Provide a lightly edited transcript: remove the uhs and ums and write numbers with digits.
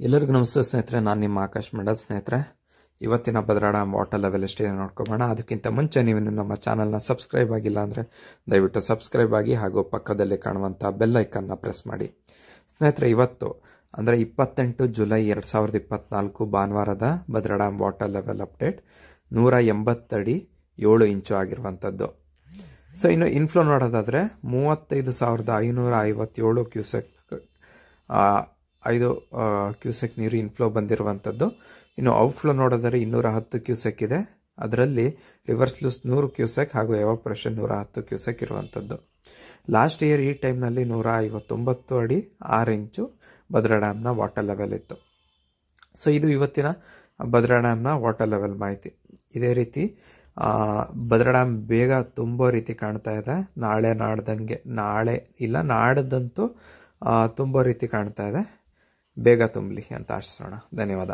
ಎಲ್ಲರಿಗೂ ನಮಸ್ತೆ ಸ್ನೇಹಿತರೆ, ನಾನು ನಿಮ್ಮ ಆಕಾಶ್ ಮಂಡಲ್. ಸ್ನೇಹಿತರೆ, ಇವತ್ತಿನ ಭದ್ರಾ ಡ್ಯಾಮ್ ವಾಟರ್ ಲೆವೆಲ್ ಎಷ್ಟಿದೆ ನೋಡ್ಕೊಬೋಣ. ಅದಕ್ಕಿಂತ ಮುಂಚೆ ನೀವು ನಮ್ಮ ಚಾನಲ್ನ ಸಬ್ಸ್ಕ್ರೈಬ್ ಆಗಿಲ್ಲ ಅಂದರೆ ದಯವಿಟ್ಟು ಸಬ್ಸ್ಕ್ರೈಬ್ ಆಗಿ ಹಾಗೂ ಪಕ್ಕದಲ್ಲಿ ಕಾಣುವಂಥ ಬೆಲ್ ಐಕನ್ನ ಪ್ರೆಸ್ ಮಾಡಿ. ಸ್ನೇಹಿತರೆ, ಇವತ್ತು ಅಂದರೆ 28 ಜುಲೈ 2024 ಭಾನುವಾರದ Bhadra dam water level update 180 ಅಡಿ 7 ಇಂಚು ಆಗಿರುವಂಥದ್ದು. ಸೊ ಇನ್ನು ಇನ್ಫ್ಲೋ ನೋಡೋದಾದರೆ 35,557 ಕ್ಯೂಸೆಕ್ ನೀರು ಇನ್ಫ್ಲೋ ಬಂದಿರುವಂಥದ್ದು. ಇನ್ನು ಔಟ್ಫ್ಲೋ ನೋಡೋದಾದ್ರೆ 210 ಕ್ಯೂಸೆಕ್ ಇದೆ. ಅದರಲ್ಲಿ ರಿವರ್ಸ್ ಲೂಸ್ 100 ಕ್ಯೂಸೆಕ್ ಹಾಗೂ ಎವಾಪರೇಷನ್ 110 ಕ್ಯೂಸೆಕ್ ಇರುವಂಥದ್ದು. ಲಾಸ್ಟ್ ಇಯರ್ ಈ ಟೈಮ್ನಲ್ಲಿ 159 ಅಡಿ 6 ಇಂಚು ಭದ್ರಾ ಡ್ಯಾಮ್ನ ವಾಟರ್ ಲೆವೆಲ್ ಇತ್ತು. ಸೊ ಇದು ಇವತ್ತಿನ ಭದ್ರಾ ಡ್ಯಾಮ್ನ ವಾಟರ್ ಲೆವೆಲ್ ಮಾಹಿತಿ. ಇದೇ ರೀತಿ ಭದ್ರಾ ಡ್ಯಾಮ್ ಬೇಗ ತುಂಬೋ ರೀತಿ ಕಾಣ್ತಾ ಇದೆ. ನಾಡ್ದಂತೂ ತುಂಬೋ ರೀತಿ ಕಾಣ್ತಾ ಇದೆ. ಬೇಗ ತುಂಬಲಿ ಅಂತ ಆಶಿಸೋಣ. ಧನ್ಯವಾದ.